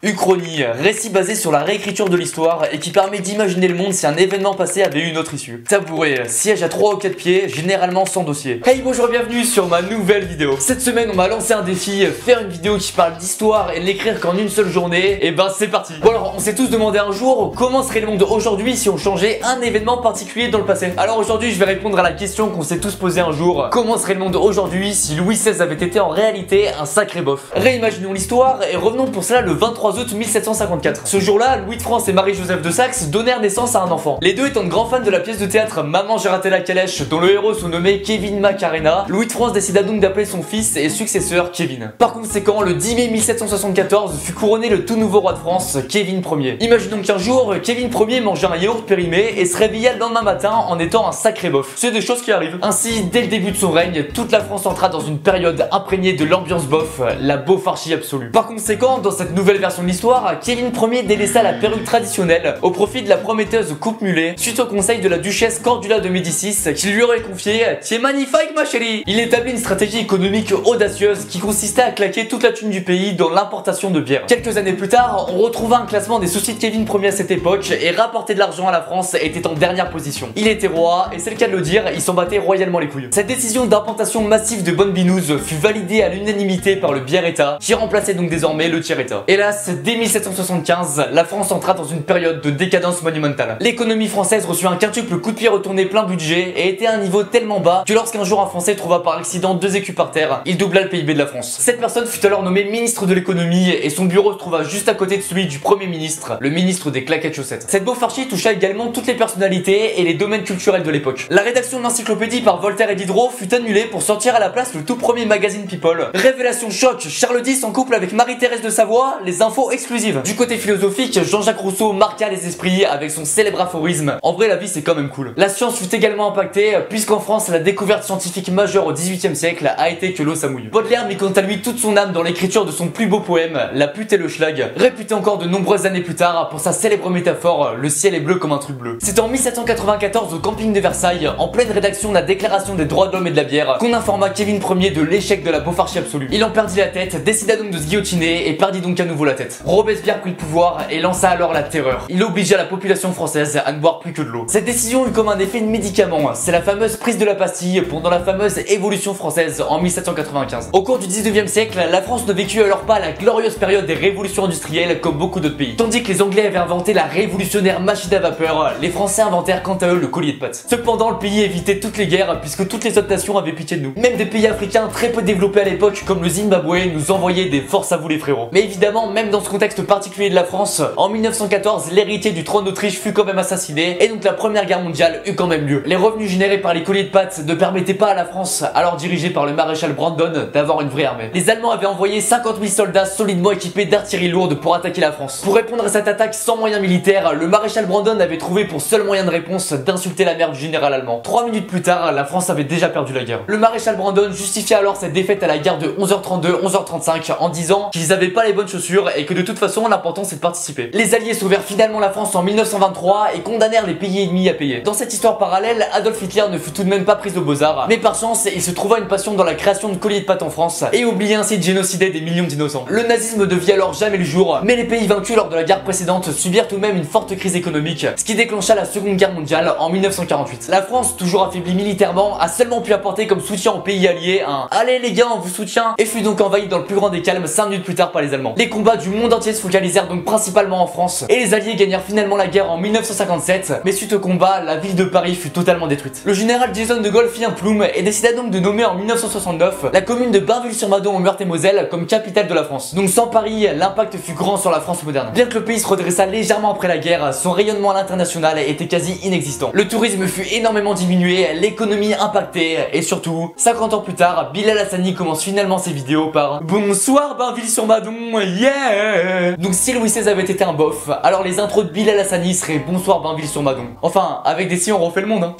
Uchronie, récit basé sur la réécriture de l'histoire et qui permet d'imaginer le monde si un événement passé avait eu une autre issue. Tabouret, siège à 3 ou 4 pieds, généralement sans dossier. Hey, bonjour, bienvenue sur ma nouvelle vidéo. Cette semaine, on m'a lancé un défi, faire une vidéo qui parle d'histoire et l'écrire qu'en une seule journée. Et ben c'est parti. Bon alors, on s'est tous demandé un jour comment serait le monde aujourd'hui si on changeait un événement particulier dans le passé. Alors aujourd'hui, je vais répondre à la question qu'on s'est tous posée un jour. Comment serait le monde aujourd'hui si Louis XVI avait été en réalité un sacré bof? Réimaginons l'histoire et revenons pour cela le 23 août 1754. Ce jour-là, Louis de France et Marie-Joseph de Saxe donnèrent naissance à un enfant. Les deux étant de grands fans de la pièce de théâtre Maman j'ai raté la calèche, dont le héros se nommait Kevin Macarena, Louis de France décida donc d'appeler son fils et successeur Kevin. Par conséquent, le 10 mai 1774 fut couronné le tout nouveau roi de France, Kevin Ier. Imaginons qu'un jour, Kevin Ier mangeait un yaourt périmé et se réveilla le lendemain matin en étant un sacré bof. C'est des choses qui arrivent. Ainsi, dès le début de son règne, toute la France entra dans une période imprégnée de l'ambiance bof, la beaufarchie absolue. Par conséquent, dans cette nouvelle version de l'histoire, Kevin Ier délaissa la perruque traditionnelle au profit de la prometteuse coupe mulet, suite au conseil de la duchesse Cordula de Médicis qui lui aurait confié « T'es magnifique ma chérie !» Il établit une stratégie économique audacieuse qui consistait à claquer toute la thune du pays dans l'importation de bière. Quelques années plus tard, on retrouva un classement des soucis de Kevin Ier à cette époque et rapporter de l'argent à la France était en dernière position. Il était roi et c'est le cas de le dire, il s'en battait royalement les couilles. Cette décision d'implantation massive de bonne binouze fut validée à l'unanimité par le bière-état qui remplaçait donc désormais le tiers-état. Hélas, dès 1775, la France entra dans une période de décadence monumentale. L'économie française reçut un quintuple coup de pied retourné plein budget et était à un niveau tellement bas que lorsqu'un jour un Français trouva par accident 2 écus par terre, il doubla le PIB de la France. Cette personne fut alors nommée ministre de l'économie et son bureau se trouva juste à côté de celui du premier ministre, le ministre des claquettes chaussettes. Cette beaufarchie toucha également toutes les personnalités et les domaines culturels de l'époque. La rédaction de l'encyclopédie par Voltaire et Diderot fut annulée pour sortir à la place le tout premier magazine People. Révélation choc, Charles X en couple avec Marie-Thérèse de Savoie, les infos exclusives. Du côté philosophique, Jean-Jacques Rousseau marqua les esprits avec son célèbre aphorisme: en vrai la vie c'est quand même cool. La science fut également impactée puisqu'en France la découverte scientifique majeure au XVIIIe siècle a été que l'eau ça mouille. Baudelaire mit quant à lui toute son âme dans l'écriture de son plus beau poème, La pute et le schlag, réputé encore de nombreuses années plus tard pour sa célèbre métaphore Le ciel est bleu comme un truc bleu. C'est en 1794 au camping de Versailles, en pleine rédaction de la déclaration des droits de l'homme et de la bière, qu'on informa Kevin Ier de l'échec de la beaufarchie absolue. Il en perdit la tête, décida donc de se guillotiner et perdit donc à nouveau la tête. Robespierre prit le pouvoir et lança alors la terreur. Il obligea la population française à ne boire plus que de l'eau. Cette décision eut comme un effet de médicament, c'est la fameuse prise de la pastille pendant la fameuse Évolution française en 1795. Au cours du 19e siècle, la France ne vécut alors pas la glorieuse période des révolutions industrielles comme beaucoup d'autres pays. Tandis que les Anglais avaient inventé la révolutionnaire machine à vapeur, les Français inventèrent quant à eux le collier de pâtes. Cependant, le pays évitait toutes les guerres puisque toutes les autres nations avaient pitié de nous. Même des pays africains très peu développés à l'époque comme le Zimbabwe nous envoyaient des forces à vous les frérots. Mais évidemment, même dans ce contexte particulier de la France, en 1914, l'héritier du trône d'Autriche fut quand même assassiné et donc la première guerre mondiale eut quand même lieu. Les revenus générés par les colliers de pâtes ne permettaient pas à la France, alors dirigée par le maréchal Brandon, d'avoir une vraie armée. Les Allemands avaient envoyé 50 000 soldats solidement équipés d'artillerie lourde pour attaquer la France. Pour répondre à cette attaque sans moyens militaires, le maréchal Brandon avait trouvé pour seul moyen de réponse d'insulter la mère du général allemand. 3 minutes plus tard, la France avait déjà perdu la guerre. Le maréchal Brandon justifia alors cette défaite à la guerre de 11h32, 11h35 en disant qu'ils avaient pas les bonnes chaussures et que de toute façon l'important c'est de participer. Les Alliés sauvèrent finalement la France en 1923 et condamnèrent les pays ennemis à payer. Dans cette histoire parallèle, Adolf Hitler ne fut tout de même pas pris aux Beaux-Arts, mais par chance, il se trouva une passion dans la création de colliers de pâtes en France et oubliait ainsi de génocider des millions d'innocents. Le nazisme ne vit alors jamais le jour, mais les pays vaincus lors de la guerre précédente subirent tout de même une forte crise économique, ce qui déclencha la Seconde Guerre mondiale en 1948. La France, toujours affaiblie militairement, a seulement pu apporter comme soutien aux pays alliés un « Allez les gars, on vous soutient » et fut donc envahie dans le plus grand des calmes 5 minutes plus tard par les Allemands. Les combats du monde entier se focalisèrent donc principalement en France et les Alliés gagnèrent finalement la guerre en 1957, mais suite au combat, la ville de Paris fut totalement détruite. Le général Jason de Gaulle fit un ploum et décida donc de nommer en 1969 la commune de Bainville-sur-Madon en Meurthe-et-Moselle comme capitale de la France. Donc sans Paris, l'impact fut grand sur la France moderne. Bien que le pays se redressa légèrement après la guerre, son rayonnement à l'international était quasi inexistant. Le tourisme fut énormément diminué, l'économie impactée et surtout, 50 ans plus tard, Bilal Hassani commence finalement ses vidéos par « Bonsoir Bainville-sur-Madon, yeah !» Donc si Louis XVI avait été un bof, alors les intros de Bilal Hassani seraient « Bonsoir Bainville-sur-Madon ». Enfin, avec des si on refait le monde hein.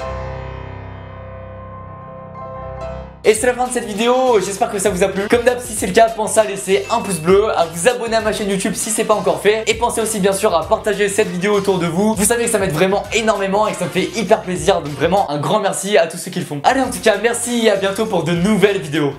Et c'est la fin de cette vidéo, j'espère que ça vous a plu. Comme d'hab, si c'est le cas, pensez à laisser un pouce bleu, à vous abonner à ma chaîne YouTube si c'est pas encore fait. Et pensez aussi bien sûr à partager cette vidéo autour de vous. Vous savez que ça m'aide vraiment énormément et que ça me fait hyper plaisir. Donc vraiment un grand merci à tous ceux qui le font. Allez, en tout cas, merci et à bientôt pour de nouvelles vidéos.